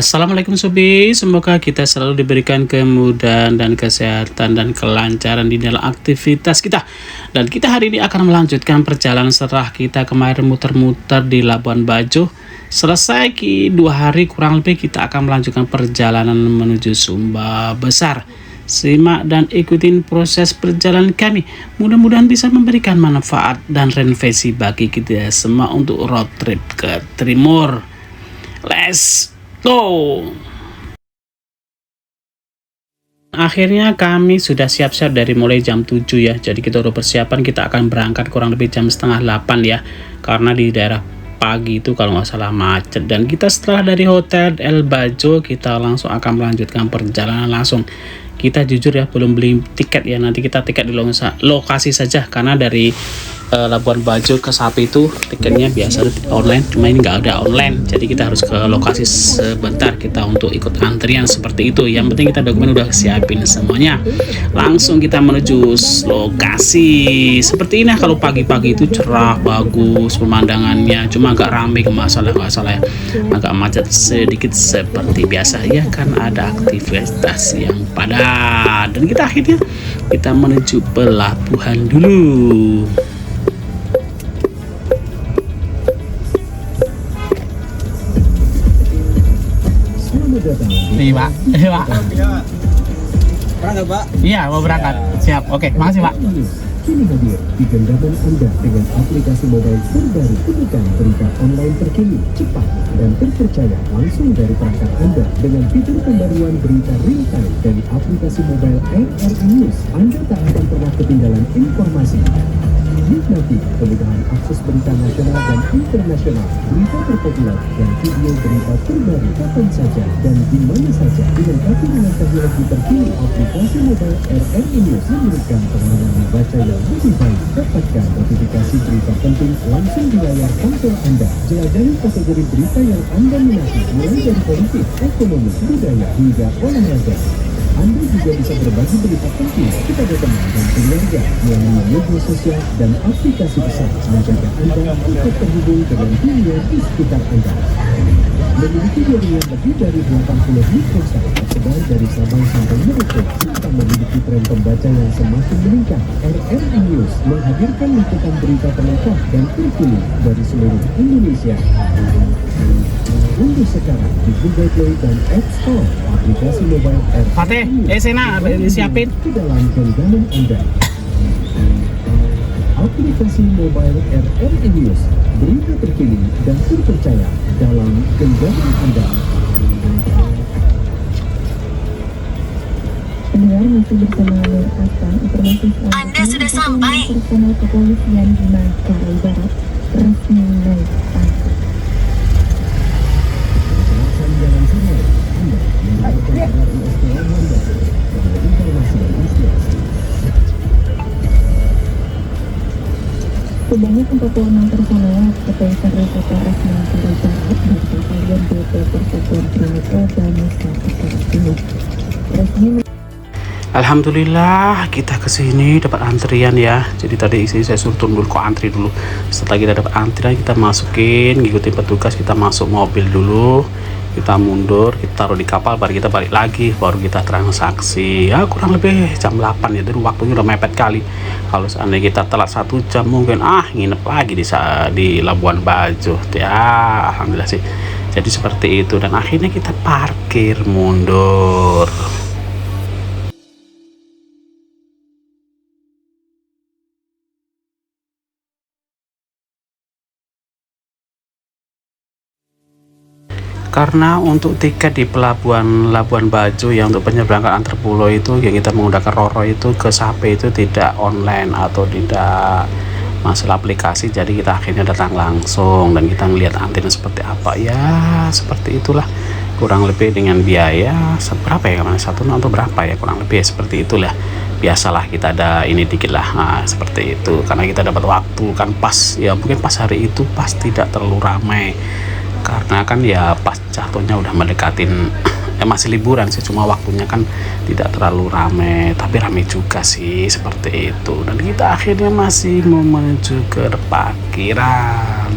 Assalamualaikum Sobi, semoga kita selalu diberikan kemudahan dan kesehatan dan kelancaran di dalam aktivitas kita. Dan kita hari ini akan melanjutkan perjalanan setelah kita kemarin muter-muter di Labuan Bajo. Selesai 2 hari kurang lebih, kita akan melanjutkan perjalanan menuju Sumba Besar. Simak dan ikutin proses perjalanan kami. Mudah-mudahan bisa memberikan manfaat dan refleksi bagi kita semua untuk road trip ke Timur. Let's go! Akhirnya kami sudah siap-siap dari mulai jam 7 ya. Jadi kita udah persiapan, kita akan berangkat kurang lebih jam setengah 8 ya. Karena di daerah pagi itu kalau nggak salah macet. Dan kita setelah dari Hotel El Bajo, kita langsung akan melanjutkan perjalanan langsung. Kita jujur ya belum beli tiket ya, nanti kita tiket di lokasi saja, karena dari Labuan Bajo ke Sapi itu tiketnya biasa online, cuma ini nggak ada online, jadi kita harus ke lokasi sebentar kita untuk ikut antrian seperti itu. Yang penting kita dokumen udah siapin semuanya, langsung kita menuju lokasi seperti ini. Kalau pagi-pagi itu cerah bagus pemandangannya, cuma agak rame ke masalah ya, agak macet sedikit seperti biasa ya, kan ada aktivitas yang padat. Dan kita akhirnya kita menuju pelabuhan dulu. Nih Pak, Pak. Berangkat Pak? Iya mau berangkat. Siap, oke, makasih Pak. Kini hadir di genggaman Anda dengan aplikasi mobile terbaru. Temukan berita online terkini, cepat, dan terpercaya langsung dari perangkat Anda dengan fitur pembaruan berita real time dari aplikasi mobile RRI News. Anda tak akan pernah ketinggalan informasi. Nikmati kemudahan akses berita nasional dan internasional, berita terpopuler, dan video berita terbaru kapan saja dan di mana saja dengan teknologi terkini. Aplikasi mobile RRI News memberikan pengalaman membaca yang lebih baik. Dapatkan notifikasi berita penting langsung di layar ponsel Anda. Jelajahi kategori berita yang Anda minati, mulai dari politik, ekonomi, budaya, hingga olahraga. Anda juga bisa berbagi berita penting kepada teman dan keluarga melalui media sosial dan aplikasi besar, menjaga Anda tetap terhubung dengan dunia di sekitar Anda. Memiliki jaringan lebih dari 80 mikrosat tersebar dari Sabang sampai Merauke, serta memiliki tren pembaca yang semakin meningkat. RRI News menghadirkan liputan berita terlengkap dan terkini dari seluruh Indonesia. Unduh sekarang di Google Play dan App Store aplikasi mobile RRI Fatih, Sena disiapin. ke dalam genggaman Anda. Aplikasi mobile RRI News, berita terkini dan terpercaya dalam genggaman Anda. Pendengar masih bersama Nur Asam. Informasi Anda sudah sampai. Personel kepolisian di Manggarai Barat resmi naik pangkat. Kawasan Jalan Sungai, Anda mendapatkan RRI STM Anda dengan informasi dan inspirasi. Sebanyak 46 personel Kepolisian Resort Polres Manggarai Barat dan Batalion BP Persatuan Pramuka dan Nusa Tenggara Timur resmi. Alhamdulillah kita kesini dapat antrian ya. Jadi tadi saya suruh turun dulu, kok antri dulu. Setelah kita dapat antrian, kita masukin, ngikutin petugas, kita masuk mobil dulu, kita mundur, kita taruh di kapal, baru kita balik lagi, baru kita transaksi. Ya kurang lebih jam 8 ya, jadi waktunya udah mepet kali. Kalau seandainya kita telat 1 jam mungkin nginep lagi di Labuan Bajo ya. Alhamdulillah sih jadi seperti itu. Dan akhirnya kita parkir mundur. Karena untuk tiket di pelabuhan Labuan Bajo yang untuk penyeberangan antar pulau itu yang kita menggunakan Roro itu ke Sape itu tidak online atau tidak masalah aplikasi, jadi kita akhirnya datang langsung dan kita ngelihat antrian seperti apa ya. Seperti itulah kurang lebih dengan biaya seberapa ya, kemana 1 atau berapa ya, kurang lebih seperti itulah. Biasalah kita ada ini dikit lah, seperti itu, karena kita dapat waktu kan pas ya, mungkin pas hari itu pas tidak terlalu ramai karena kan ya pas jatuhnya udah mendekatin masih liburan sih, cuma waktunya kan tidak terlalu ramai, tapi ramai juga sih seperti itu. Dan kita akhirnya masih mau menuju ke parkiran.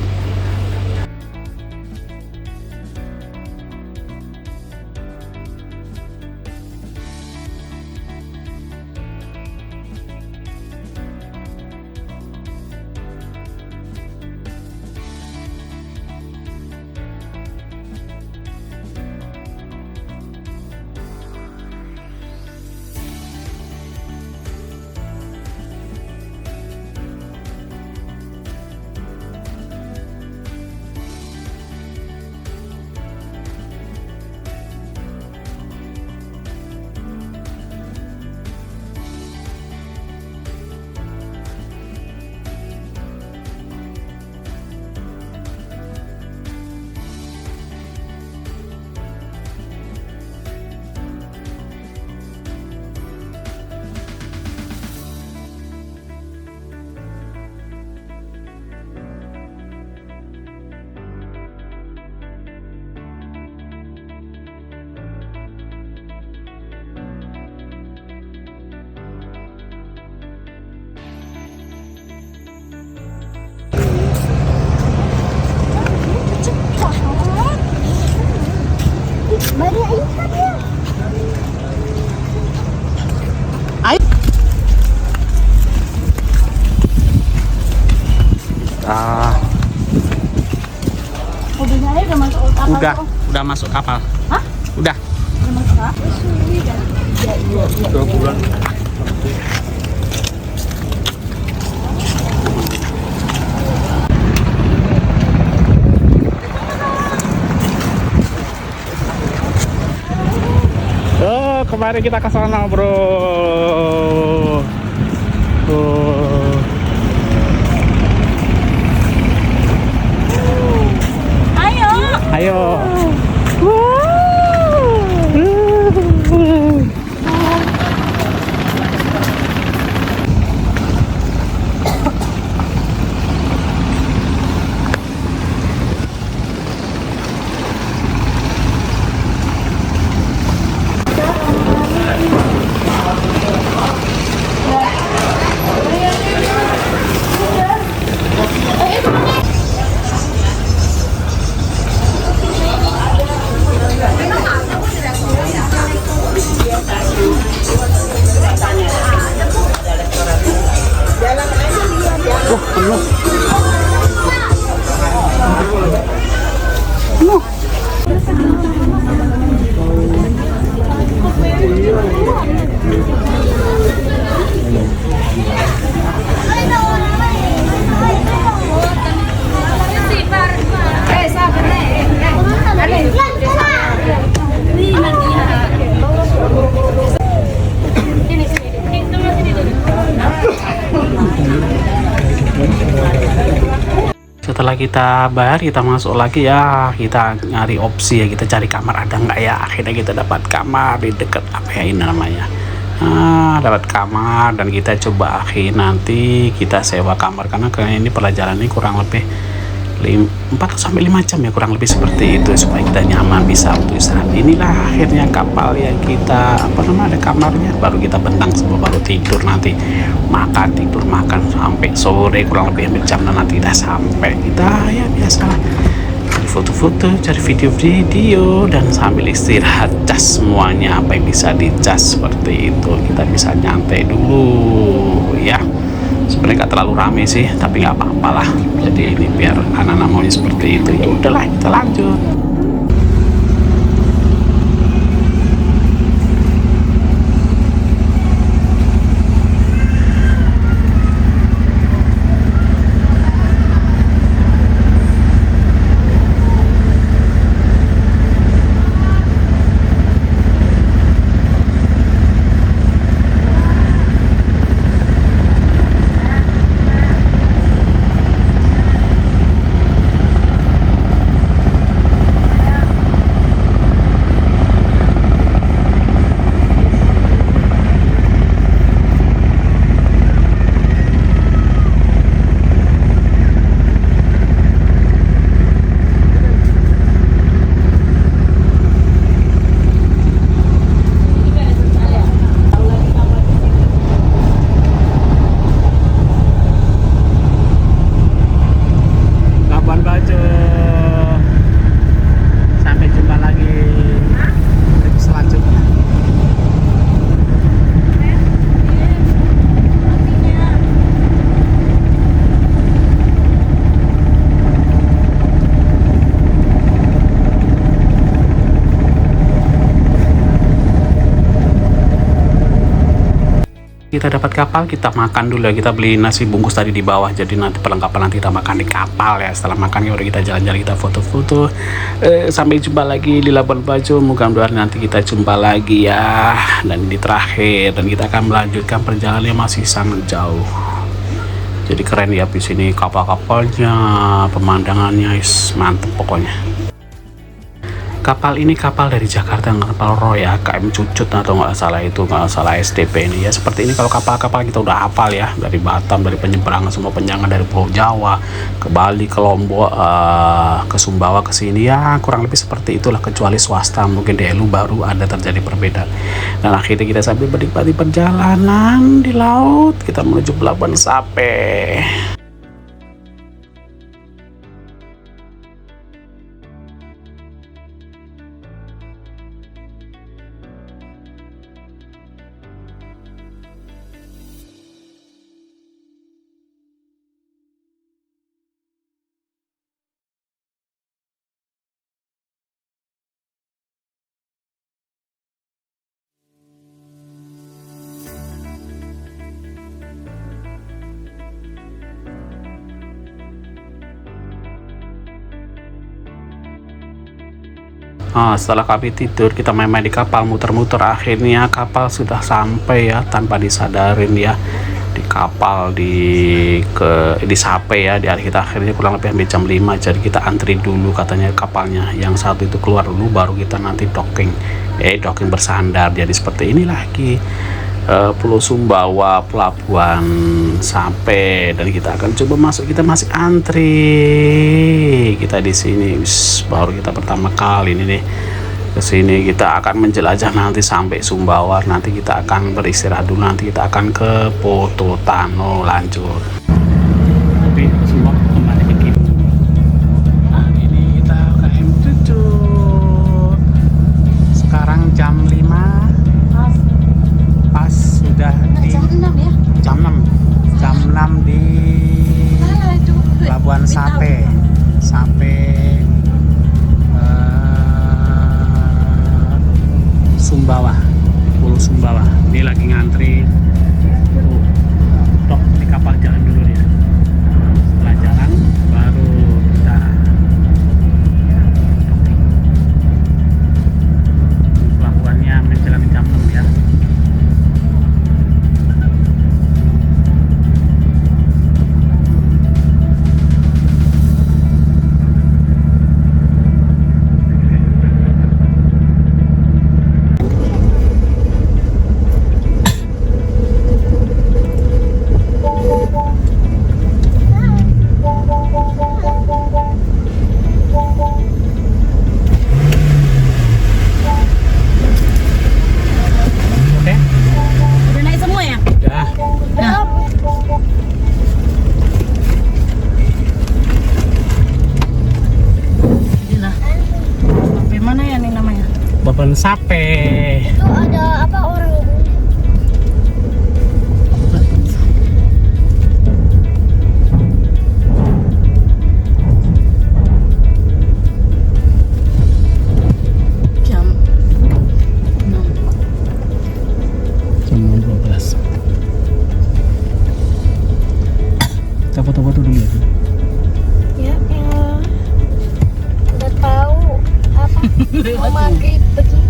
Udah masuk kapal. Hah? Udah. Oh, kemarin kita ke sana, bro. Tuh. Ayo. Ayo. Setelah kita bayar, kita masuk lagi ya, kita nyari opsi ya, kita cari kamar ada nggak ya. Akhirnya kita dapat kamar di dekat apa ya ini namanya, dapat kamar. Dan kita coba nanti kita sewa kamar karena ini perjalanan ini kurang lebih 4 sampai 5 jam ya, kurang lebih seperti itu, supaya kita nyaman bisa untuk istirahat. Inilah akhirnya kapal yang kita ada kamarnya, baru kita bentang semua, baru tidur, nanti tidur makan sampai sore, kurang lebih hampir jam, dan nanti kita sampai. Kita ya biasalah cari foto-foto, cari video-video, dan sambil istirahat, cas semuanya apa yang bisa dicas seperti itu. Kita bisa nyantai dulu ya. Sebenarnya nggak terlalu rame sih, tapi nggak apa-apalah. Jadi ini biar anak-anak maunya seperti itu, ya udahlah kita lanjut. Kita dapat kapal, kita makan dulu ya. Kita beli nasi bungkus tadi di bawah, jadi nanti perlengkapan nanti kita makan di kapal ya. Setelah makan ya udah kita jalan-jalan, kita foto-foto. Sampai jumpa lagi di Labuan Bajo. Mudah-mudahan nanti kita jumpa lagi ya. Dan ini terakhir, dan kita akan melanjutkan perjalanannya, masih sangat jauh. Jadi keren ya di sini, kapal-kapalnya, pemandangannya mantep pokoknya. Kapal ini kapal dari Jakarta, kapal Roya KM Cucut atau nggak salah SDP ini ya. Seperti ini kalau kapal-kapal kita udah hafal ya, dari Batam, dari penyeberangan semua penyangan, dari Pulau Jawa ke Bali, ke Lombok, ke Sumbawa, ke sini ya, kurang lebih seperti itulah, kecuali swasta mungkin di Helu baru ada terjadi perbedaan. Dan akhirnya kita sambil menikmati perjalanan di laut, kita menuju Pelabuhan Sape. Setelah kami tidur, kita main-main di kapal, muter-muter. Akhirnya kapal sudah sampai ya, tanpa disadarin ya. Di kapal di Sape ya, di hari kita akhirnya kurang lebih hampir jam 5. Jadi kita antri dulu katanya kapalnya, yang satu itu keluar dulu baru kita nanti docking bersandar. Jadi seperti ini lagi Pulau Sumbawa, pelabuhan Sape, dan kita akan coba masuk. Kita masih antri kita di sini. Baru kita pertama kali ini nih ke sini. Kita akan menjelajah nanti sampai Sumbawa, nanti kita akan beristirahat dulu, nanti kita akan ke Pototano lanjut. Tapi semua kembali begini. Nah, ini kita ke M7. Sekarang jam 5. Pas sudah di Jam 6 ya? jam 6 di Pelabuhan Sape. Sumbawa, Pulau Sumbawa. Ini lagi ngantri untuk di kapal jalan dulu ya. Setelah jalan baru kita pelabuhannya menjelang jam 6 ya. Pelabuhan Sape. Itu ada apa orang? Jam 12. Kita foto-foto dulu ya. Ya, udah tahu apa memakai begini.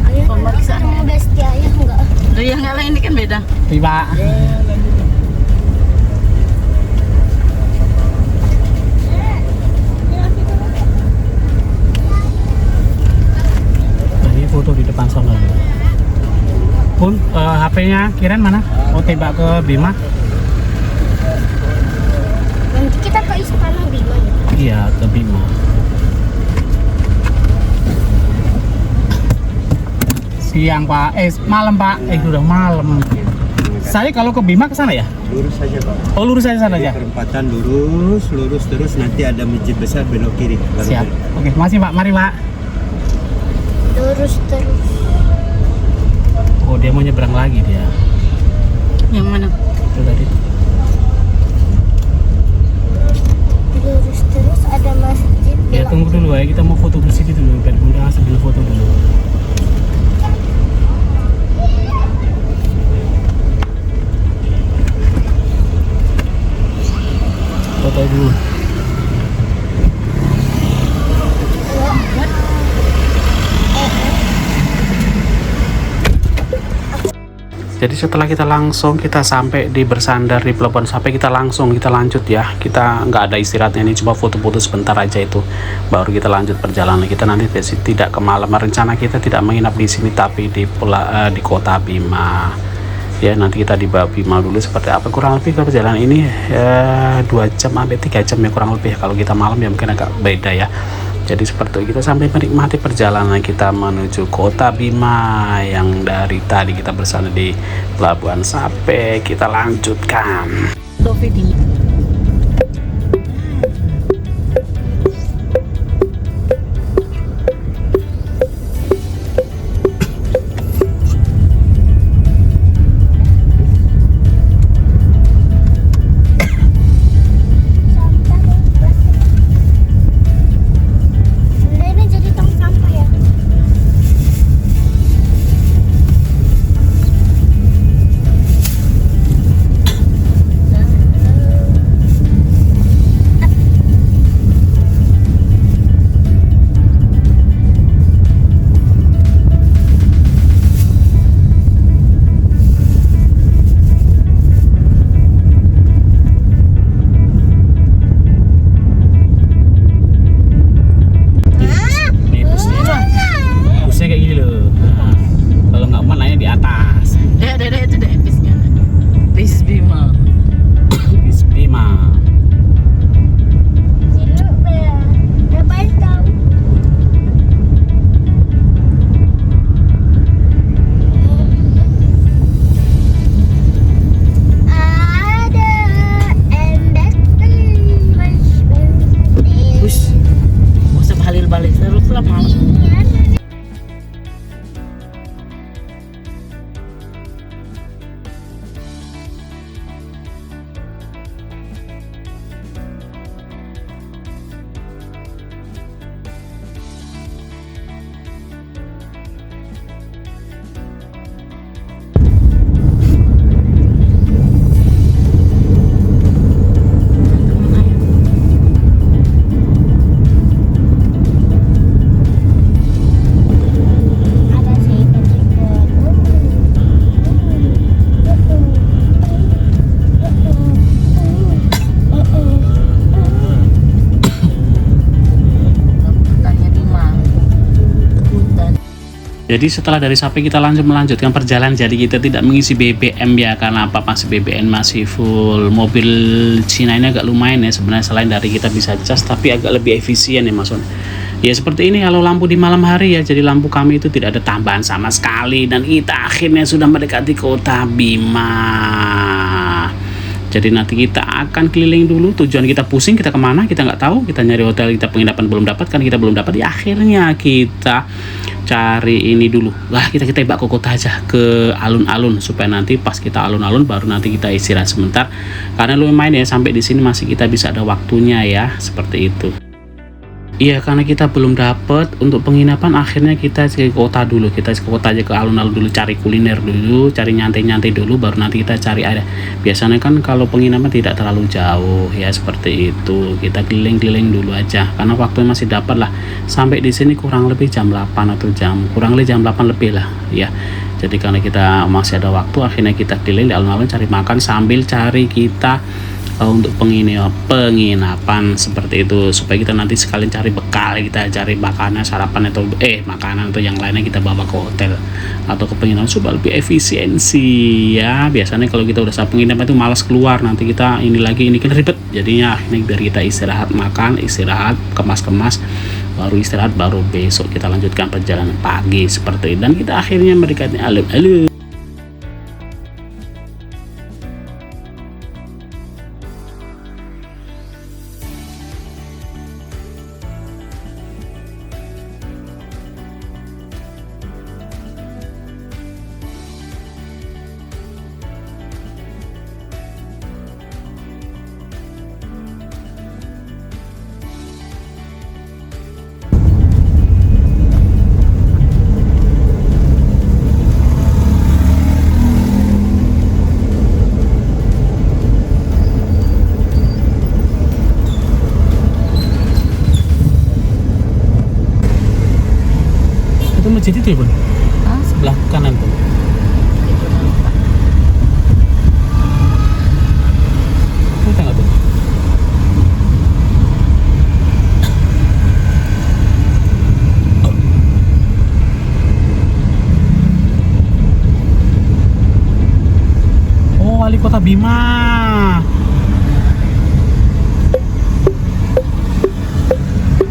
Ayo, pemeriksaan udah setia ya enggak? Loh yang lain ini kan beda. Tiba. Jadi foto di depan sana. Pun HP-nya Kiren mana? Mau tembak ke Bima? Nanti kita ke Istana Bima ya. Iya, ke Bima. Siang Pak, malam Pak, udah malam. Saya kalau ke Bima ke sana ya? Lurus saja Pak. Oh, lurus saja sana aja. Perempatan lurus terus nanti ada masjid besar belok kiri. Baru Siap. belok. Oke, makasih Pak. Mari Pak. Lurus terus. Oh, dia mau nyebrang lagi dia. Yang mana? Itu tadi. Lurus terus ada masjid. Ya tunggu dulu ya, kita mau foto bersih dulu. Biar Bunda sambil foto dulu. Foto dulu. Jadi setelah kita sampai di bersandar di Pelabuhan Sape, kita lanjut ya. Kita nggak ada istirahatnya, ini cuma foto-foto sebentar aja itu. Baru kita lanjut perjalanan kita nanti tidak kemalaman. Rencana kita tidak menginap di sini tapi di kota Bima. Ya nanti kita di Bima dulu seperti apa. Kurang lebih kalau perjalanan ini 2 jam sampai 3 jam ya kurang lebih. Kalau kita malam ya mungkin agak beda ya. Jadi seperti itu kita sampai menikmati perjalanan kita menuju kota Bima yang dari tadi kita bersandar di Pelabuhan Sape. Kita lanjutkan. Video. Ini jadi tong sampah ya. Jadi setelah dari Sape kita melanjutkan perjalanan. Jadi kita tidak mengisi BBM ya, karena apa, masih BBM masih full. Mobil Cina ini agak lumayan ya sebenarnya, selain dari kita bisa cas tapi agak lebih efisien ya Mas. Ya seperti ini kalau lampu di malam hari ya. Jadi lampu kami itu tidak ada tambahan sama sekali, dan kita akhirnya sudah mendekati kota Bima. Jadi nanti kita akan keliling dulu. Tujuan kita pusing, kita kemana kita nggak tahu. Kita nyari hotel, kita penginapan belum dapat, kan kita belum dapat. Ya akhirnya kita cari ini dulu. Wah, kita tembak ke kota aja, ke alun-alun, supaya nanti pas kita alun-alun baru nanti kita istirahat sebentar. Karena lumayan ya, sampai di sini masih kita bisa ada waktunya ya, seperti itu. Iya, karena kita belum dapat untuk penginapan, akhirnya kita ke kota dulu. Kita ke kota aja, ke alun-alun dulu, cari kuliner dulu, cari nyantai-nyantai dulu, baru nanti kita cari ada. Biasanya kan kalau penginapan tidak terlalu jauh ya, seperti itu. Kita keliling-keliling dulu aja, karena waktunya masih dapat lah. Sampai di sini kurang lebih jam 8 atau kurang lebih jam 8 lebih lah ya. Jadi karena kita masih ada waktu, akhirnya kita keliling di alun-alun cari makan sambil cari kita untuk penginapan seperti itu, supaya kita nanti sekalian cari bekal, kita cari makanan, sarapan atau makanan atau yang lainnya kita bawa ke hotel atau ke penginapan supaya lebih efisiensi ya. Biasanya kalau kita udah saat penginapan itu malas keluar, nanti kita ini lagi ini kan ribet, jadinya akhirnya biar kita istirahat, makan, istirahat, kemas-kemas, baru istirahat, baru besok kita lanjutkan perjalanan pagi seperti itu. Dan kita akhirnya mendekati alun-alun. Itu masjid itu ya Bun? Hah? Sebelah kanan tuh. Itu tengok tuh. Oh, wali kota Bima.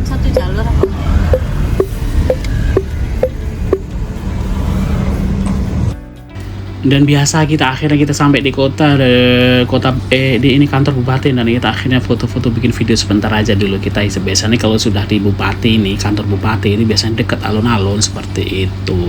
Satu jalur apa? Dan biasa kita akhirnya kita sampai di di ini kantor bupati, dan kita akhirnya foto-foto, bikin video sebentar aja dulu. Kita biasanya kalau sudah di bupati ini, kantor bupati ini biasanya dekat alun-alun seperti itu.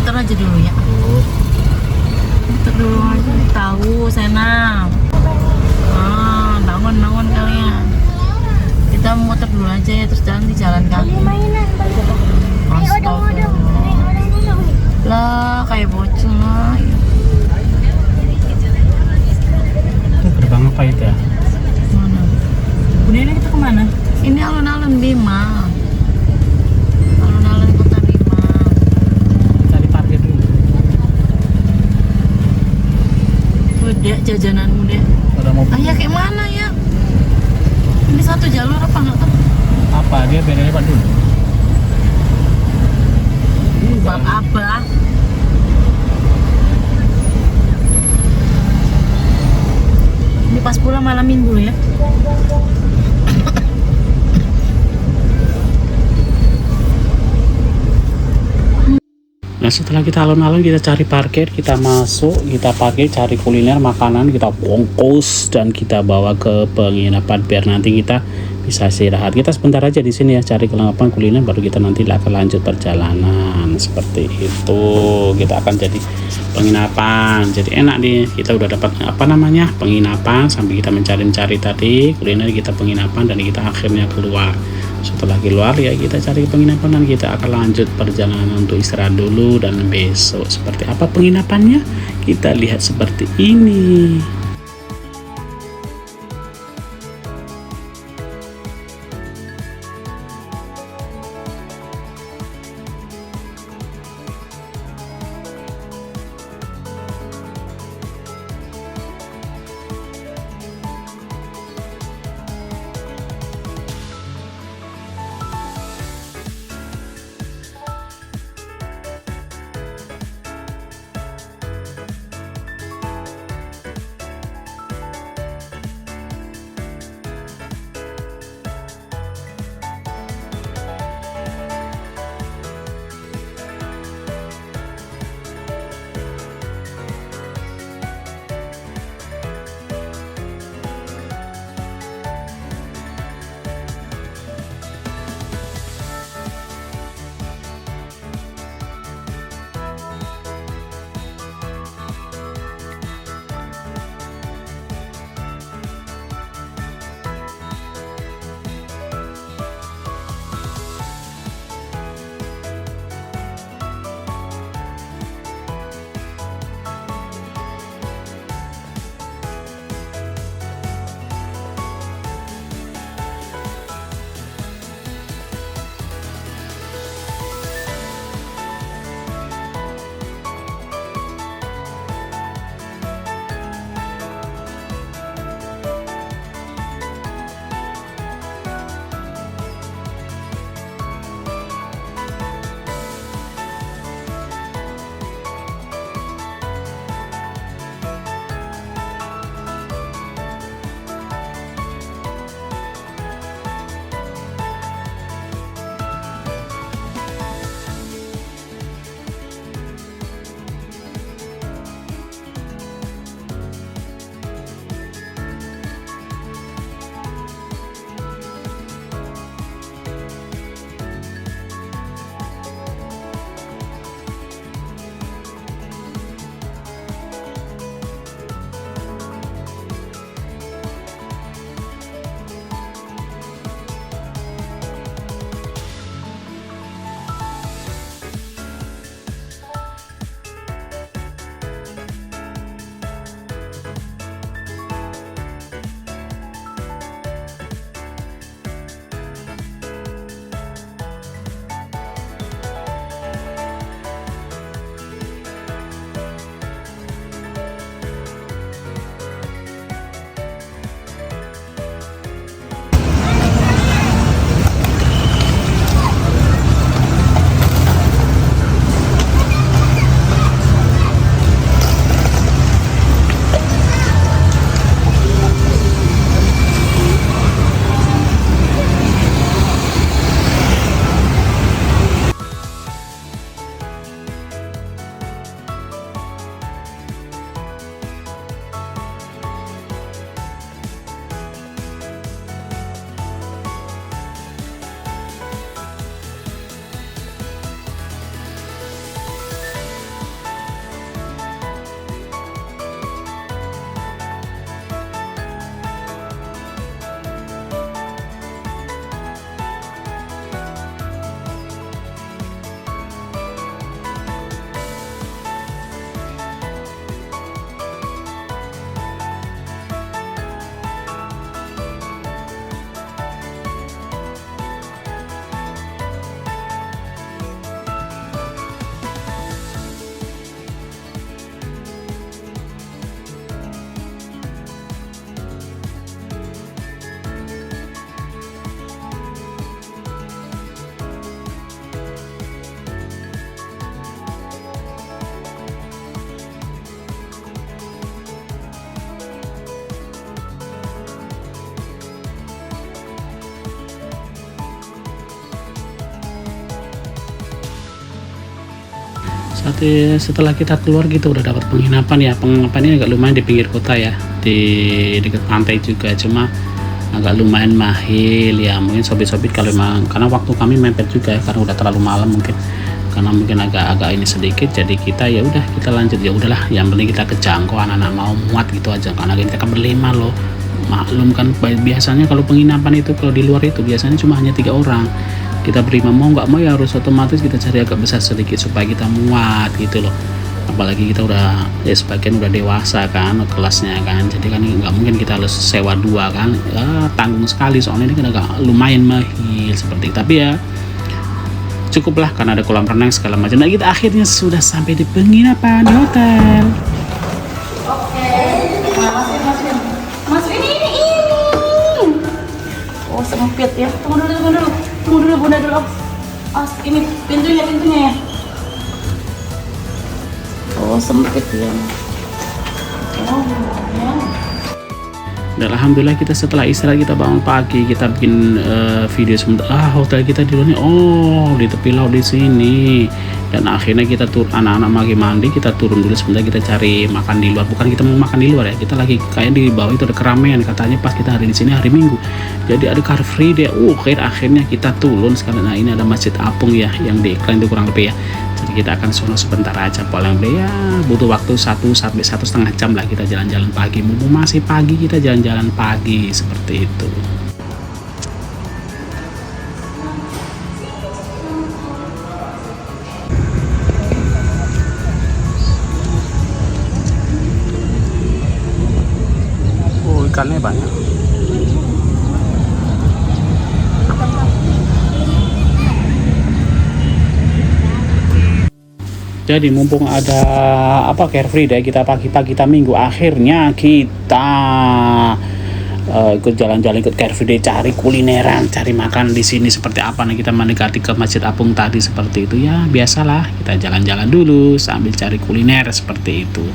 muter aja dulu ya. Muter dulu aja. Tahu, Sena. Bangun kalian. Kita muter dulu aja ya, terus jalan di jalan kaki. Astaga. Lah, kayak bocil lah. Itu gerbang apa itu ya? Mana? Bunda ini kita kemana? Ini alun-alun Bima. Alun-alun Kota Bima. Cari parkir dulu. Tuh, Dek, jajananmu, Dek. Ada mobil. Ah, ya kayak mana ya? Ini satu jalur apa enggak tahu? Apa dia bedanya Pak dulu? Bang Abah. Ini pas pulang malam minggu ya. Nah setelah kita alun-alun kita cari parkir, kita masuk, kita parkir, cari kuliner, makanan, kita bungkus dan kita bawa ke penginapan biar nanti kita bisa istirahat. Kita sebentar aja di sini ya, cari kelengkapan kuliner, baru kita nanti akan lanjut perjalanan seperti itu. Kita akan jadi penginapan, jadi enak nih. Kita udah dapat apa namanya penginapan sambil kita mencari-cari tadi kuliner, kita penginapan dan kita akhirnya keluar. Setelah keluar ya kita cari penginapan dan kita akan lanjut perjalanan untuk istirahat dulu, dan besok seperti apa penginapannya kita lihat seperti ini. Setelah kita keluar kita udah dapat penginapan ya. Penginapan ini agak lumayan di pinggir kota ya, di dekat pantai juga, cuma agak lumayan mahal ya. Mungkin sobit-sobit kalau memang, karena waktu kami mepet juga ya, karena udah terlalu malam mungkin, karena mungkin agak ini sedikit, jadi kita ya udah kita lanjut, ya udahlah yang penting kita kejangkau, anak-anak mau muat gitu aja, karena kita kan berlima loh. Maklum kan biasanya kalau penginapan itu, kalau di luar itu biasanya cuma hanya 3 orang, kita berlima, mau nggak mau ya harus otomatis kita cari agak besar sedikit supaya kita muat gitu loh. Apalagi kita udah ya sebagian udah dewasa kan kelasnya kan, jadi kan nggak mungkin kita harus sewa 2 kan ya, tanggung sekali, soalnya ini kan agak lumayan mahal seperti itu. Tapi ya cukuplah karena ada kolam renang segala macam. Nah kita akhirnya sudah sampai di penginapan di hotel. Masuk ini. Oh sempit ya. Tunggu dulu Bunda dulu. Oh ini pintunya ya. Oh sempit ya. Oh ya. Dan alhamdulillah kita setelah istirahat, kita bangun pagi, kita bikin video sebentar. Hotel kita di luar nih, oh di tepi laut di sini. Dan akhirnya kita anak-anak mandi, kita turun dulu sebentar, kita cari makan di luar. Bukan kita mau makan di luar ya, kita lagi kayak di bawah itu ada keramaian katanya pas kita hari di sini hari Minggu. Jadi ada car free deh. Akhirnya kita turun sekali. Nah ini ada Masjid Apung ya, yang di iklan itu kurang lebih ya. Jadi kita akan sono sebentar aja, paling ya butuh waktu 1 sampai 1,5 jam lah kita jalan-jalan pagi. Mumpung masih pagi kita jalan-jalan pagi seperti itu. Oh ikannya banyak. Jadi mumpung ada carefree deh, kita pagi-pagi kita Minggu, akhirnya kita ikut jalan-jalan, ikut carefree deh, cari kulineran, cari makan di sini seperti apa. Nah kita mendekati ke Masjid Apung tadi seperti itu ya, biasalah kita jalan-jalan dulu sambil cari kuliner seperti itu.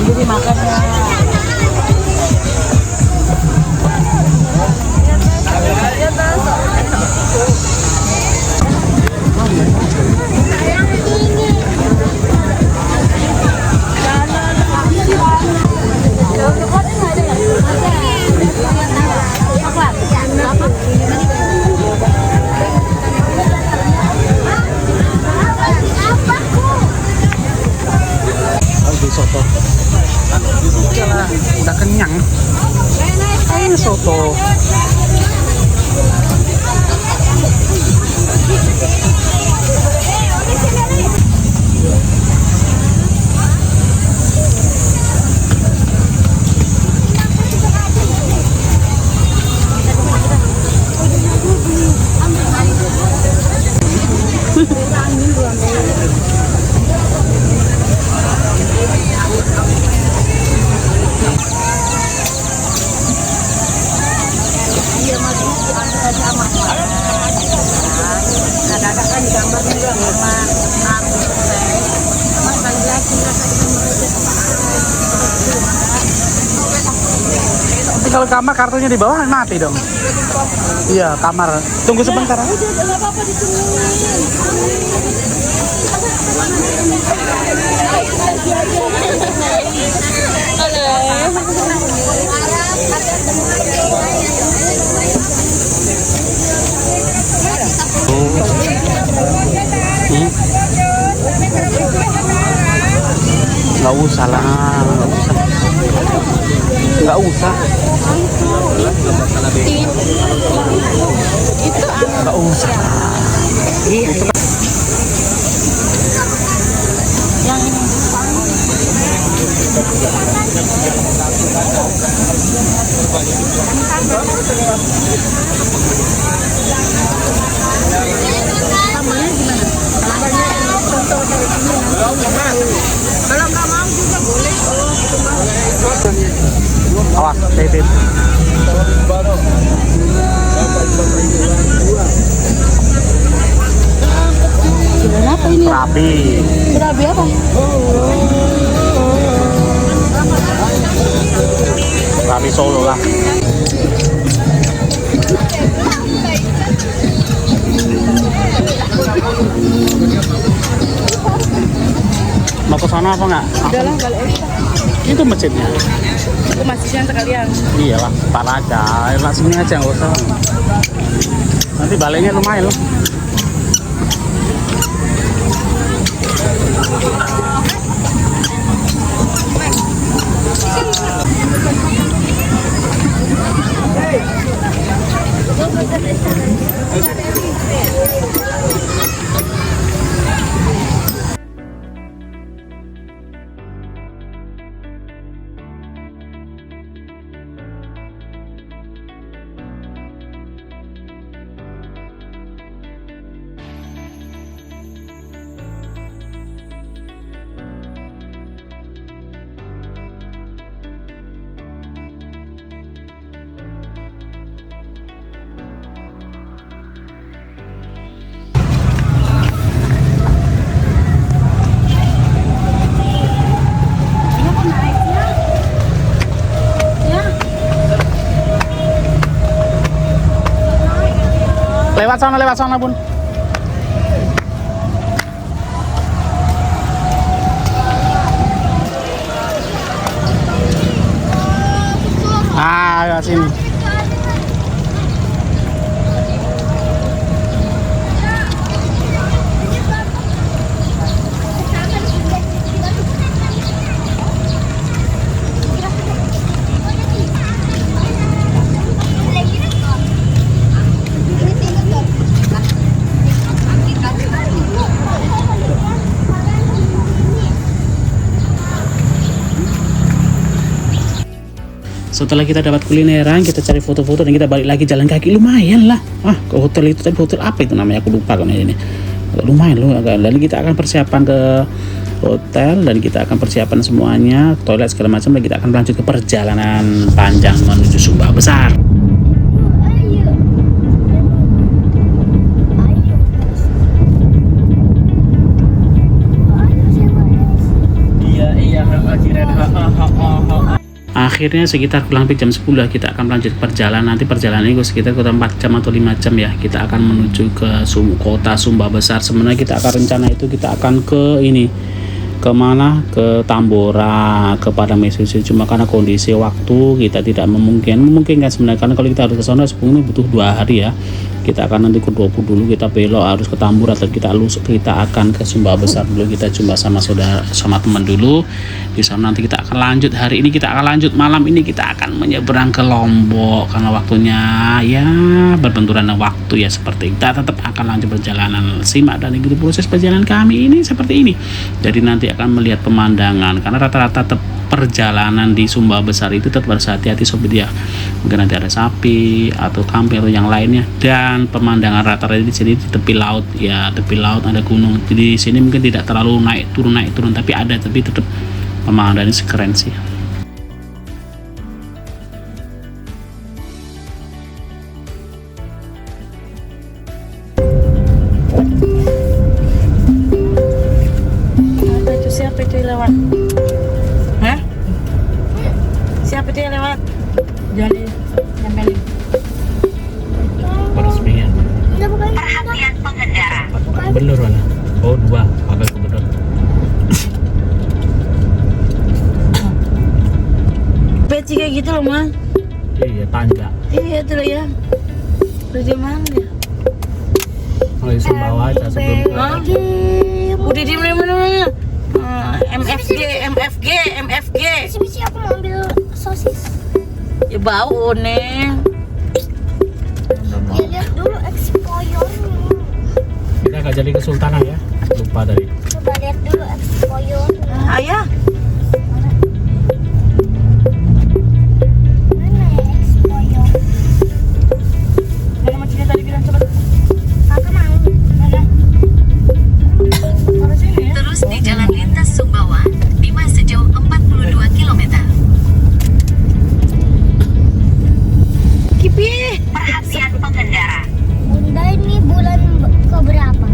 Jadi makannya. Soto udah kenyang. Soto kalau kamar kartunya di bawah mati dong. Iya, kamar. Tunggu sebentar. Nggak usah lah, nggak usah. Nggak usah. Yang ini. Sambalnya gimana? Kalau nggak mau juga boleh. Awas, David. Kenapa ini? Rapi. Serabi apa? Rapi Solo lah. Mau ke sana apa enggak? Udah lah, balik aja. Itu masjidnya. Aku masjidnya sekalian. Iyalah, tar aja. Enak sini aja nggak usah. Nanti baliknya lumayan loh. Lewat sana Bun. Lewat sini. Setelah kita dapat kulineran, kita cari foto-foto dan kita balik lagi jalan kaki, lumayan lah. Ke hotel itu, tapi hotel apa itu namanya? Aku lupa kan ini. Lumayan loh. Dan kita akan persiapan ke hotel dan kita akan persiapan semuanya, toilet segala macam, dan kita akan lanjut ke perjalanan panjang menuju Sumba Besar. Akhirnya sekitar kurang lebih jam 10 kita akan lanjut perjalanan. Nanti perjalanan ini sekitar 4 jam atau 5 jam ya. Kita akan menuju ke kota Sumba Besar. Sebenarnya kita akan rencana itu kita akan ke ini, kemana, ke Tambora, ke Padang Mesusi. Cuma karena kondisi waktu kita tidak memungkinkan sebenarnya, karena kalau kita harus ke sana sebenarnya butuh 2 hari ya. Kita akan nanti ke 20 dulu, kita belok harus ke Tambora, dan kita akan ke Sumba Besar dulu. Kita jumpa sama saudara, sama teman dulu di sana. Nanti kita akan lanjut, hari ini kita akan lanjut, malam ini kita akan menyeberang ke Lombok karena waktunya ya berbenturan dengan waktu ya. Seperti kita tetap akan lanjut perjalanan, simak dan ikuti proses perjalanan kami ini seperti ini. Jadi nanti akan melihat pemandangan, karena rata-rata perjalanan di Sumba Besar itu tetap harus hati-hati sobat ya. Mungkin nanti ada sapi atau kambing atau yang lainnya, dan pemandangan rata-rata di sini di tepi laut ya, tepi laut ada gunung. Jadi di sini mungkin tidak terlalu naik turun, tapi ada, tapi tetap pemandangannya keren sih. Siapa itu yang lewat? Hah? Siapa itu yang lewat? Jadi nempelin. Peresmian. Perhatian pengendara. Gubernur mana? Oh 2, pakai gubernur. Peci kayak gitu loh Mas. Iya, tanja. Iya itu loh ya. Kerja mana ya? Oh, di bawah aja sebelum. Udah di mana? MFG. Misi aku mau ambil sosis. Ya bau nih. Ya, lihat dulu ekspoyornya. Kita nggak jadi Kesultanan ya, lupa tadi. Coba lihat dulu ekspoyornya. Ayah. Mana ya ekspoyor? Mana macamnya tadi bilang coba. Kakak mau. Mana? Mana sini ya? Terus di jalan lintas Sumbawa, Bima sejauh 42 km. Kipi. Perhatian pengendara. Bunda ini bulan keberapa?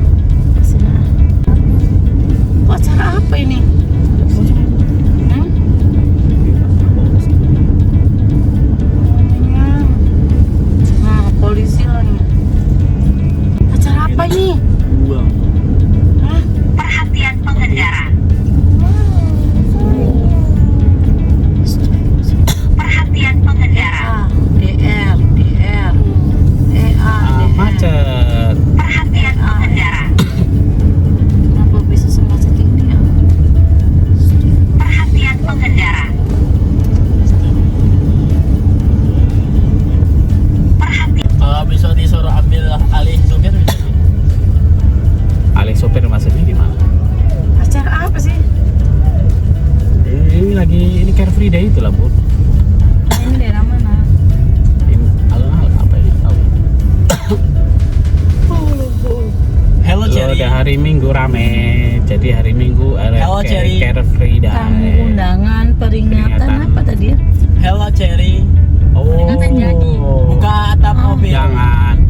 Minggu rame. Jadi hari Minggu ada Hello, Cherry. carefree dan Tamu undangan peringatan apa tadi ya? Hello Cherry. Oh, Buka atap mobil. jangan.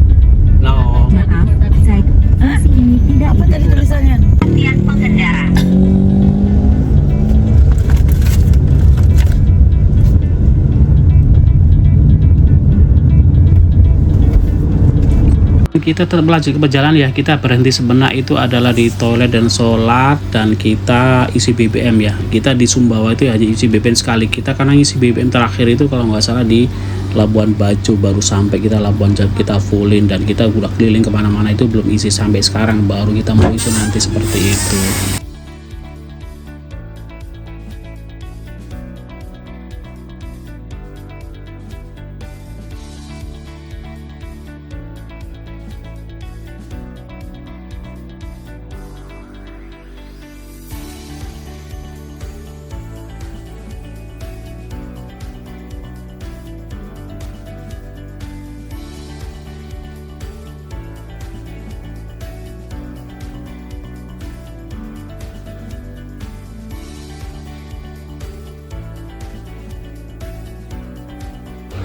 No. Maaf, saya ini tidak Apa tadi tulisannya? Perhatian pengendara. Kita tetap lanjut ke perjalanan ya. Kita berhenti sebentar itu adalah di toilet dan sholat, dan kita isi BBM ya. Kita di Sumbawa itu hanya isi BBM sekali. Kita karena isi BBM terakhir itu kalau nggak salah di Labuan Bajo, baru sampai kita Labuan Bajo kita fullin, dan kita udah keliling kemana-mana itu belum isi sampai sekarang, baru kita mau isi nanti seperti itu.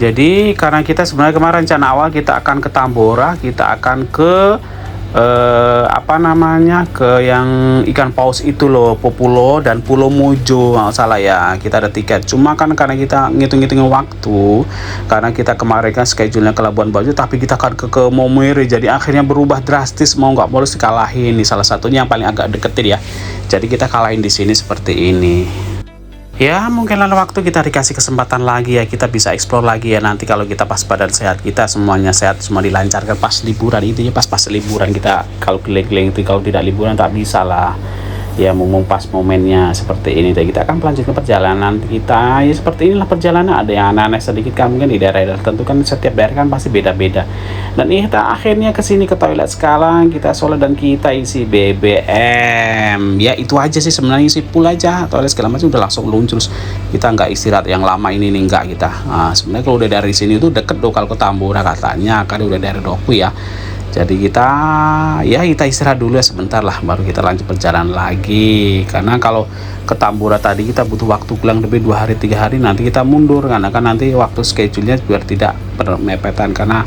Jadi karena kita sebenarnya kemarin rencana awal kita akan ke Tambora, kita akan ke ke yang ikan paus itu loh, Populo dan Pulau Mojo nggak salah ya. Kita ada tiket, cuma kan karena kita ngitung-ngitungin waktu, karena kita kemarin kan schedule-nya ke Labuan Bajo, tapi kita akan ke Momere, jadi akhirnya berubah drastis, mau nggak mau harus dikalahin. Nih salah satunya yang paling agak deketin ya, jadi kita kalahin di sini seperti ini. Ya mungkin lain waktu kita dikasih kesempatan lagi ya, kita bisa explore lagi ya nanti kalau kita pas badan sehat, kita semuanya sehat, semua dilancarkan pas liburan itu ya, pas liburan kita kalau keliling-keliling itu, kalau tidak liburan tak bisa lah ya, mumpung pas momennya seperti ini. Dan kita akan melanjutkan perjalanan kita ya seperti inilah perjalanan. Ada yang aneh-aneh sedikit kan mungkin di daerah-daerah tertentu kan, setiap daerah kan pasti beda-beda. Dan kita akhirnya kesini ke toilet sekarang, kita sholat dan kita isi BBM ya. Itu aja sih sebenarnya, isi full aja toilet segala macam udah langsung luncur. Kita nggak istirahat yang lama ini nih, nggak kita. Nah, sebenarnya kalau udah dari sini itu deket doh kalau ke Tambora katanya, kan udah dari Doku ya. Jadi kita istirahat dulu ya sebentar lah, baru kita lanjut perjalanan lagi. Karena kalau ke Tambora tadi kita butuh waktu kurang lebih 2 hari 3 hari, nanti kita mundur karena kan nanti waktu schedule-nya biar tidak bermepetan, karena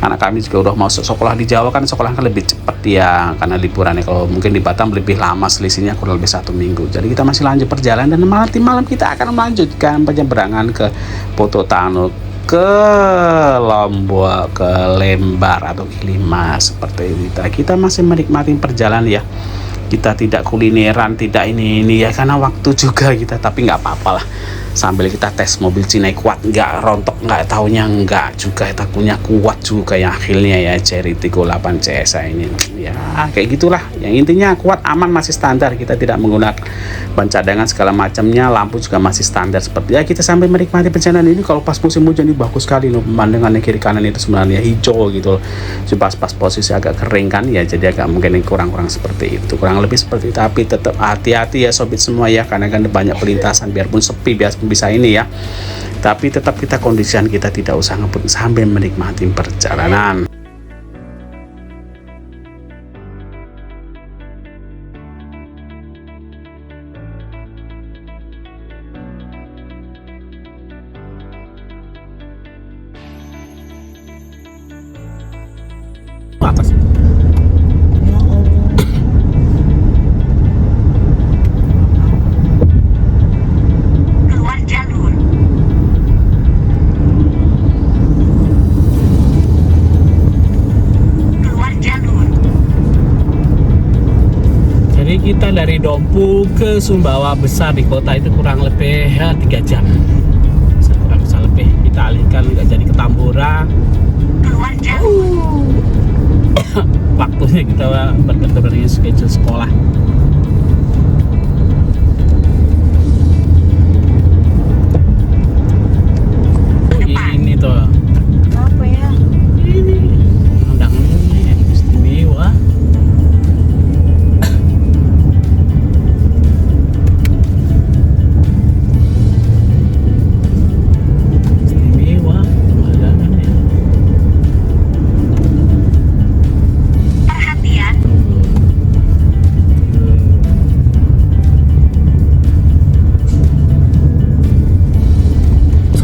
anak kami juga udah mau sekolah di Jawa kan, sekolah kan lebih cepat ya karena liburannya. Kalau mungkin di Batam lebih lama, selisihnya kurang lebih 1 minggu. Jadi kita masih lanjut perjalanan, dan nanti malam kita akan melanjutkan penyeberangan ke Poto Tanu, ke Lombok, ke Lembar atau Gilima seperti itu. Kita masih menikmati perjalanan ya. Kita tidak kulineran, tidak ini ya karena waktu juga kita, tapi nggak apa-apa lah. Sambil kita tes mobil Cina kuat nggak, rontok nggak, taunya nggak juga, takutnya kuat juga ya akhirnya ya. Cherry 38 CS ini ya kayak gitulah. Yang intinya kuat, aman, masih standar, kita tidak menggunakan ban cadangan segala macamnya, lampu juga masih standar seperti ya. Kita sambil menikmati perjalanan ini. Kalau pas musim hujan ini bagus sekali loh, pemandangannya kiri kanan itu sebenarnya hijau gitu loh. Pas posisi agak kering kan ya, jadi agak mungkin kurang seperti itu, kurang lebih seperti itu. Tapi tetap hati-hati ya sobat semua ya, karena kan banyak pelintasan, biarpun sepi, biarpun bisa ini ya, tapi tetap kita kondisian, kita tidak usah ngebut sambil menikmati perjalanan. Atas itu. Keluar jalur. Keluar jalur. Jadi kita dari Dompu ke Sumbawa Besar di kota itu kurang lebih ya 3 jam. Kurang lebih kita alihkan nggak jadi ke Tambora. Keluar jalur. Waktunya kita berbenturan dengan schedule sekolah. Ini tuh Apa ya? ini pemandangannya istimewa. Istimewa pemandangannya. Perhatian.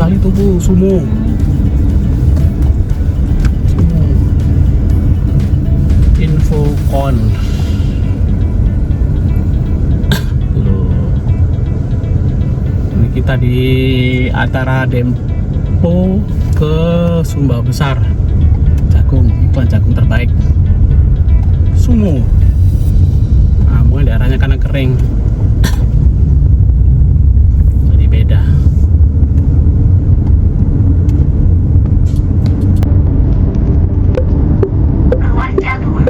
sekali tuh Bu, Sumo. Infocon. Ini kita di antara Dempo ke Sumbawa Besar. Jagung, iklan jagung terbaik. Sumo. Nah, mungkin daerahnya karena kering. Jadi beda. Keluar jalur.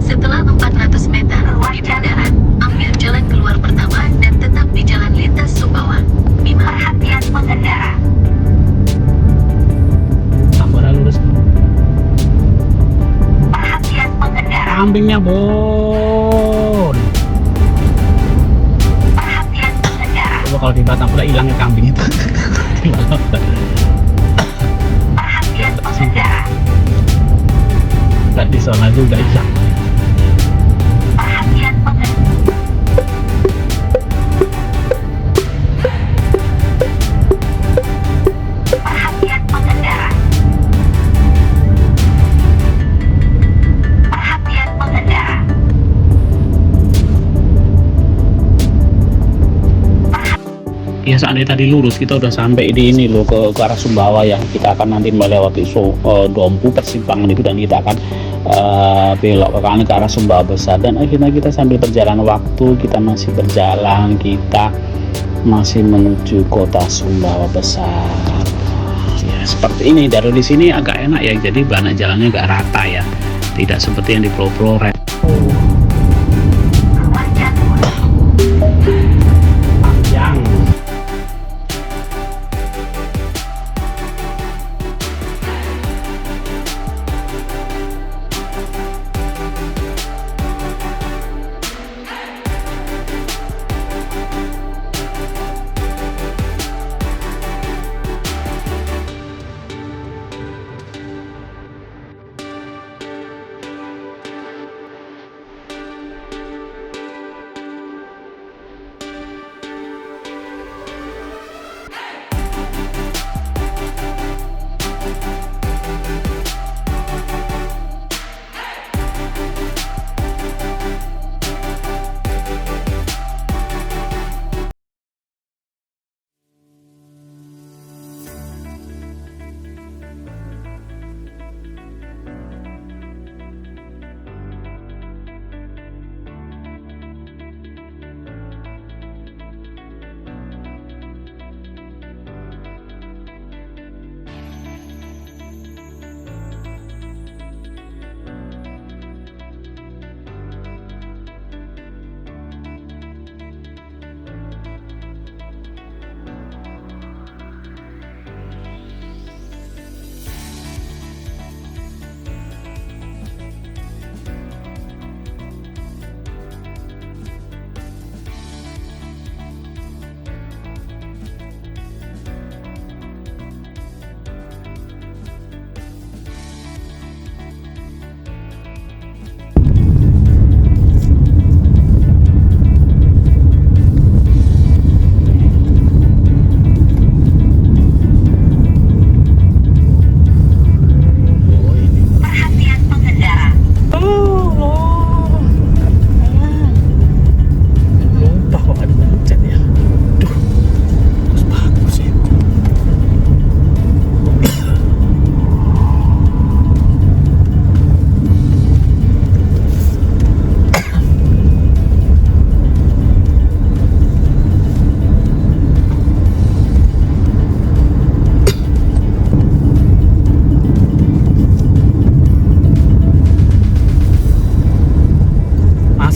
Setelah 400 meter di bundaran, ambil jalan keluar pertama dan tetap di jalan lintas Sumbawa. Perhatian pengendara. Tambah lurus. Perhatian pengendara. Kambingnya Bon. Perhatian pengendara. Coba kalau di Batam udah hilangnya kambing itu. Perhatian pengendara. Dan di sana juga hilang. Perhatian pengendara. Perhatian pengendara. Perhatian pengendara. Ya seandainya tadi lurus kita udah sampai di ini loh ke arah Sumbawa ya. Kita akan nanti melewati Dompu persimpangan itu dan kita akan belok ke kanan ke arah Sumbawa Besar. Dan akhirnya kita sambil berjalan waktu kita masih berjalan, kita masih menuju kota Sumbawa Besar. Ya seperti ini, dari di sini agak enak ya, jadi banyak jalannya agak rata ya, tidak seperti yang di Pulau Red. Keluar jalur.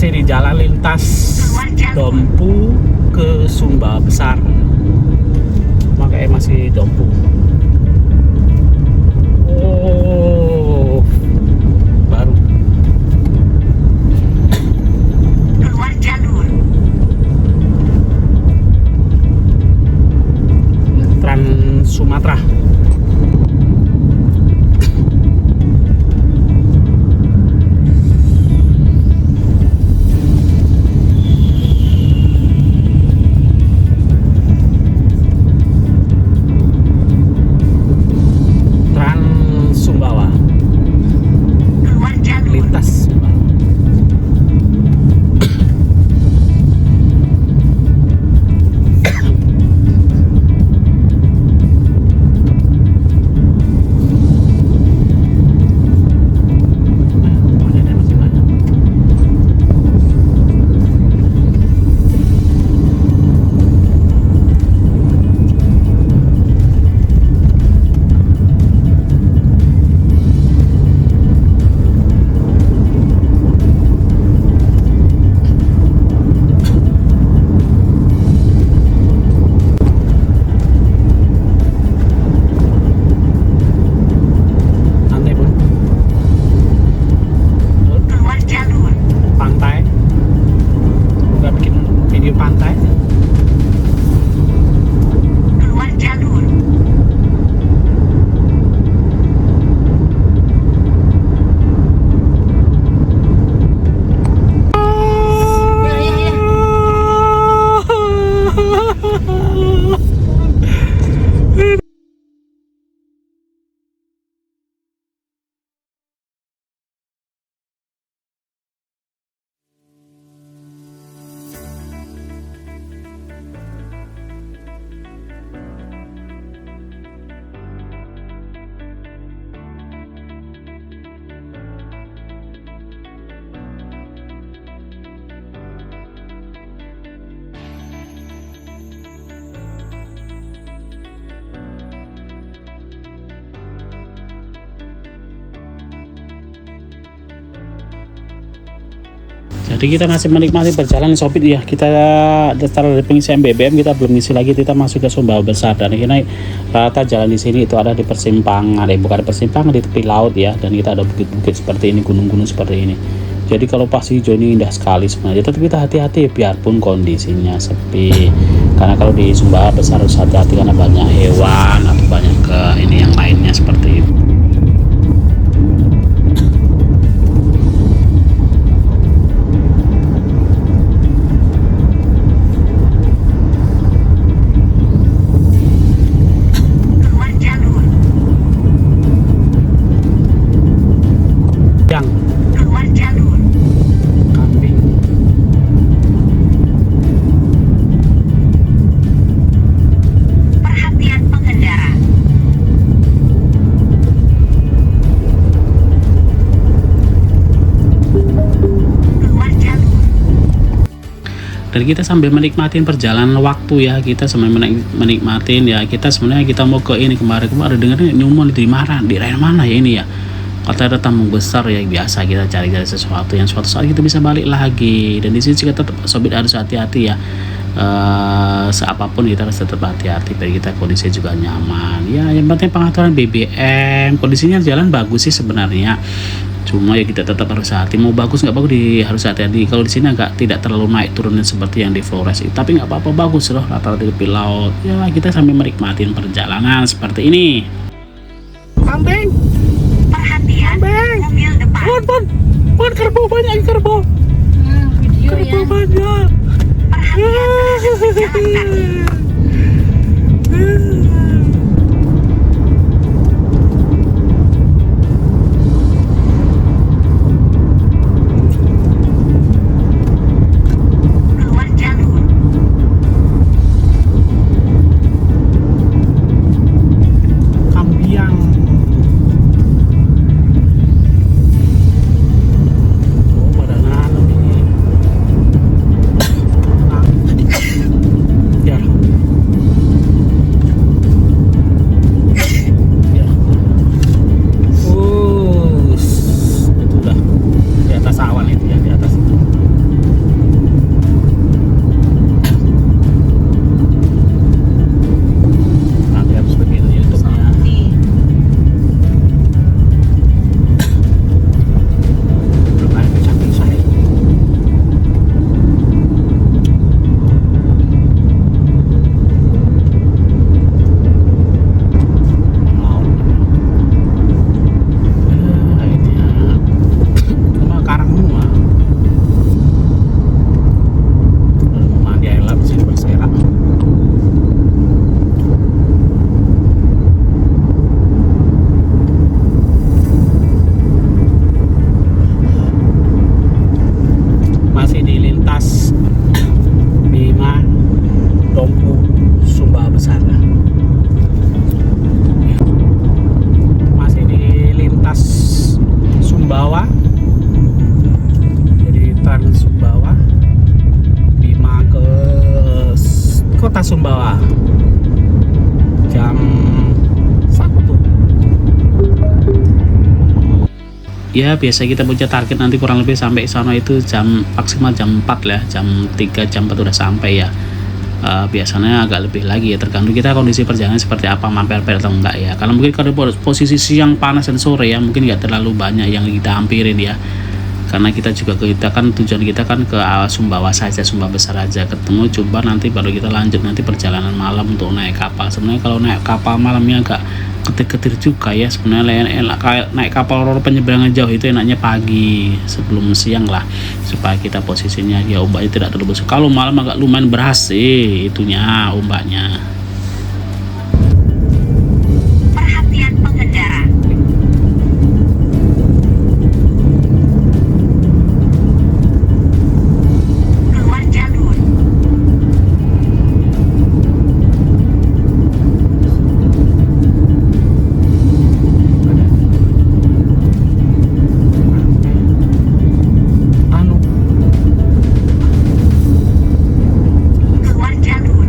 Yang jalan lintas Dompu ke Sumbawa Besar, makanya masih Dompu. Oh, baru Keluar jalur. Trans Sumatera. Jadi kita masih menikmati perjalanan Sobat ya. Kita setelah dari pengisian BBM kita belum ngisi lagi, kita masuk ke Sumbawa Besar. Dan ini rata jalan di sini itu ada di persimpangan, bukan persimpangan, di tepi laut ya. Dan kita ada bukit-bukit seperti ini, gunung-gunung seperti ini. Jadi kalau pas hijau ini indah sekali sebenarnya. Tetap kita hati-hati biarpun kondisinya sepi. Karena kalau di Sumbawa Besar harus hati-hati karena banyak hewan atau banyak ini yang lainnya seperti itu. Dan kita sambil menikmatin perjalanan waktu ya, kita sambil menikmatin ya, kita sebenarnya kita mau ke ini kemarin dengerin nyumon di mana, di daerah mana ya ini ya, kata ada tamu besar ya, biasa kita cari-cari sesuatu yang suatu saat kita bisa balik lagi. Dan di sini juga tetap Sobat harus hati-hati ya, seapapun kita harus tetap hati-hati biar kita kondisi juga nyaman ya. Yang penting pengaturan BBM, kondisinya jalan bagus sih sebenarnya, cuma ya kita tetap harus hati, mau bagus nggak bagus harus hati-hati. Kalau di sini agak tidak terlalu naik turunnya seperti yang di Flores, tapi nggak apa-apa, bagus loh rata-rata di tepi laut ya. Kita sambil menikmati perjalanan seperti ini. Kambing, Perhatian, mobil depan. Pon kerbau banyak, kerbau video ya. banyak. Perhatian, jalan kaki. Keluar jalur. Kambiang. Oh, pada nanam ini. Ya. Ya. Itu udah di atas awan itu ya, di atas itu. Nanti harus begitu YouTube-nya. Belum ada cantik saya. Cuma karang semua. Mau mandi air laut sini berserak. Masih di lintas Bima Dompu Sumbawa Besar. Masih di lintas Sumbawa, jadi Trans Sumbawa Bima ke kota Sumbawa jam 1. Ya biasa kita punya target nanti kurang lebih sampai sana itu maksimal jam 4 lah, jam 3 jam 4 udah sampai ya. Biasanya agak lebih lagi ya, tergantung kita kondisi perjalanan seperti apa, mampir atau enggak ya. Kalau mungkin kalau posisi siang panas dan sore ya mungkin nggak terlalu banyak yang kita hampirin ya, karena kita kan tujuan kita kan ke Sumbawa saja, Sumbawa Besar aja ketemu, coba nanti baru kita lanjut nanti perjalanan malam untuk naik kapal. Sebenarnya kalau naik kapal malamnya agak ketir-ketir juga ya sebenarnya, enak kayak naik kapal penyeberangan jauh itu enaknya pagi sebelum siang lah, supaya kita posisinya ya ombaknya tidak terlalu besar. Kalau malam agak lumayan berhasil itunya ombaknya. Perhatian pengendara. Keluar jalur. Keluar jalur.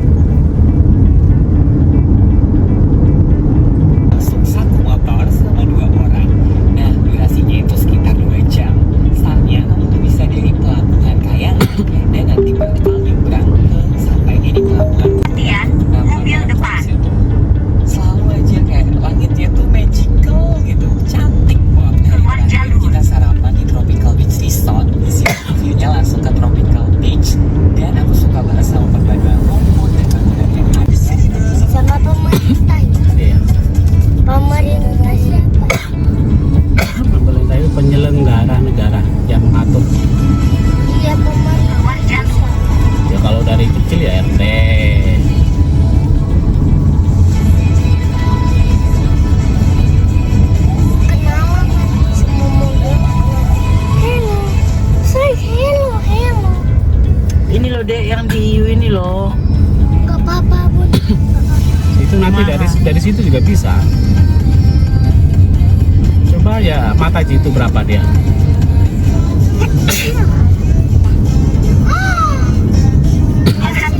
Dek, yang di ini loh. Gak apa-apa, Bun. Itu nanti dari situ juga bisa. Coba ya Mataji itu berapa dia?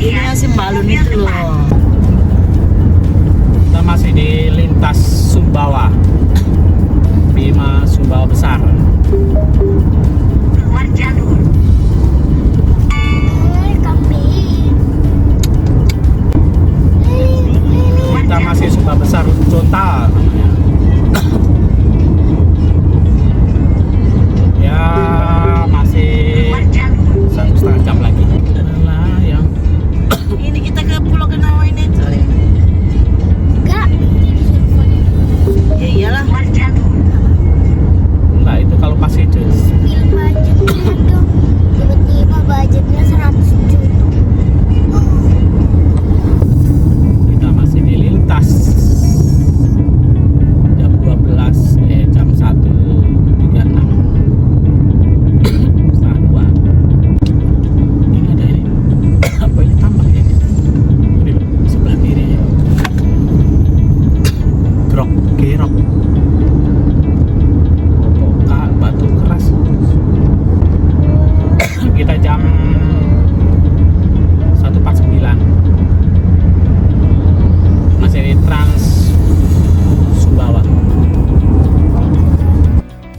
Ini masih balon itu loh. Kita masih di lintas Sumbawa, Bima Sumbawa Besar. Keluar jalur. Kambing. Kita masih Sumbawa Besar total namanya. Ya masih Keluar jalur. 1,5 jam lagi. Adalah yang Ini kita ke Pulau Kenawa ini. Sorry. Enggak. Ya iyalah. Keluar jalur. enggak itu kalau pas itu. Bil budgetnya tuh. Tiba-tiba budgetnya 100 juta. Kita masih di lintas jam 12 jam 1.36 setengah 2. Ini ada ini apa ini tambak ya ini loh, sebelah kiri ya. Gerok pokok batu keras. Kita jam 1.49 masih di Trans Sumbawa.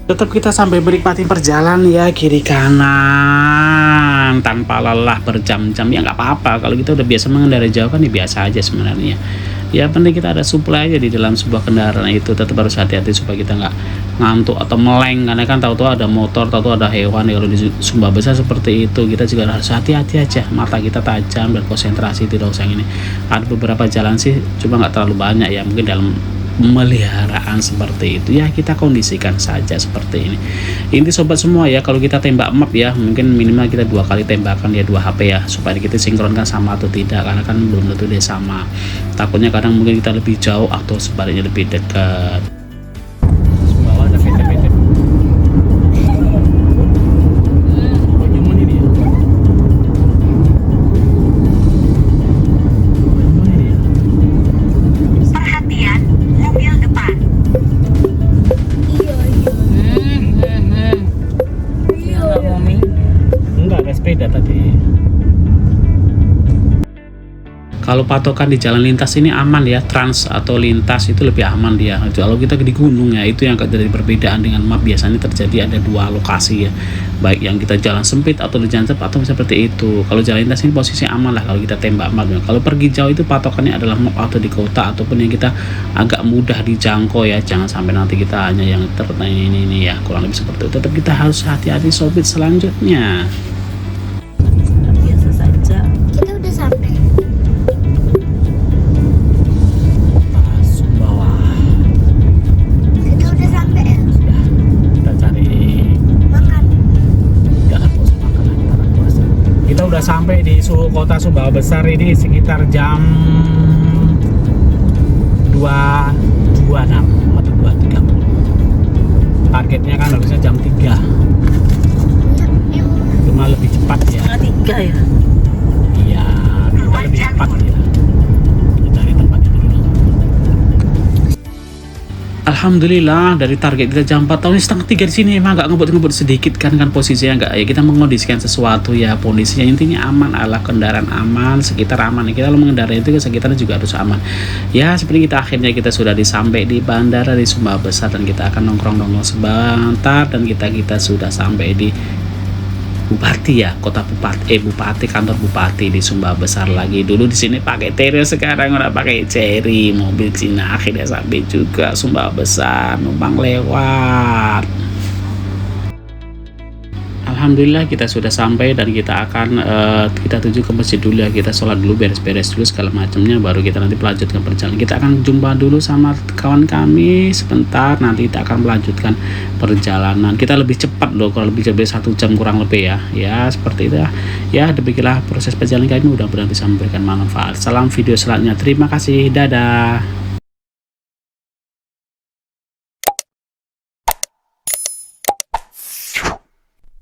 Tetap kita sampai menikmati perjalanan ya, kiri kanan tanpa lelah berjam-jam. Ya nggak apa-apa kalau kita udah biasa mengendarai jauh kan ya biasa aja sebenarnya. Ya penting kita ada supply aja di dalam sebuah kendaraan itu. Tetap harus hati-hati supaya kita nggak ngantuk atau meleng, karena kan tahu-tahu ada motor, tahu-tahu ada hewan. Kalau di Sumbawa Besar seperti itu kita juga harus hati-hati aja, mata kita tajam dan konsentrasi, tidak usah ini. Ada beberapa jalan sih cuma nggak terlalu banyak ya, mungkin dalam pemeliharaan seperti itu ya, kita kondisikan saja seperti ini. Ini sobat semua ya, kalau kita tembak map ya mungkin minimal kita 2 kali tembakan ya 2 HP ya, supaya kita sinkronkan sama atau tidak, karena kan belum tentu dia sama. Takutnya kadang mungkin kita lebih jauh atau sebaliknya lebih dekat. Sumbawa ada PT-PT. Bagaimana ini ya? Bagaimana ini ya? Perhatian, mobil depan. Iya nggak Mami? Enggak, ada sepeda tadi. Kalau patokan di jalan lintas ini aman ya, trans atau lintas itu lebih aman dia. Kalau kita di gunung ya, itu yang terjadi perbedaan dengan map. Biasanya terjadi ada 2 lokasi ya, baik yang kita jalan sempit atau di jalan cepat atau seperti itu. Kalau jalan lintas ini posisi aman lah kalau kita tembak map. Kalau pergi jauh itu patokannya adalah map atau di kota ataupun yang kita agak mudah dijangkau ya. Jangan sampai nanti kita hanya yang ini ya, kurang lebih seperti itu. Tetap kita harus hati-hati sobat selanjutnya. Biasa saja. Kita udah sampai. Sumbawa. Kita udah sampai ya. Sudah, kita cari Makan. jangan puasa makan, kita akan puasa. Kita udah sampai di kota Sumbawa Besar ini sekitar jam 2.26 atau 2.30. Targetnya kan harusnya jam 3, cuma lebih cepat ya. Setengah 3 ya. Iya, kita lebih cepat ya. Kita cari tempat itu dulu. Alhamdulillah dari target kita jam 4 tahun setengah 3 di sini emang agak ngebut sedikit kan posisinya enggak ya, kita mengondisikan sesuatu ya, kondisinya intinya aman, ala kendaraan aman, sekitar aman. Kita kalau mengendarai itu sekitarnya juga harus aman ya. Seperti kita akhirnya kita sudah disampai di bandara di Sumbawa Besar dan kita akan nongkrong sebentar dan kita sudah sampai di Bupati ya, Bupati, kantor Bupati di Sumbawa Besar lagi. Dulu di sini pakai Terios, sekarang udah pakai Cherry, mobil Cina. Akhirnya sampai juga Sumbawa Besar, numpang lewat. Alhamdulillah kita sudah sampai dan kita akan kita tuju ke masjid dulu ya. Kita sholat dulu, beres-beres dulu segala macamnya, baru kita nanti melanjutkan perjalanan. Kita akan jumpa dulu sama kawan kami sebentar, nanti kita akan melanjutkan perjalanan. Kita lebih cepat loh, kalau lebih dari 1 jam kurang lebih ya seperti itu ya. Demikianlah proses perjalanan kami, mudah-mudahan bisa memberikan manfaat. Salam video selanjutnya, terima kasih, dadah.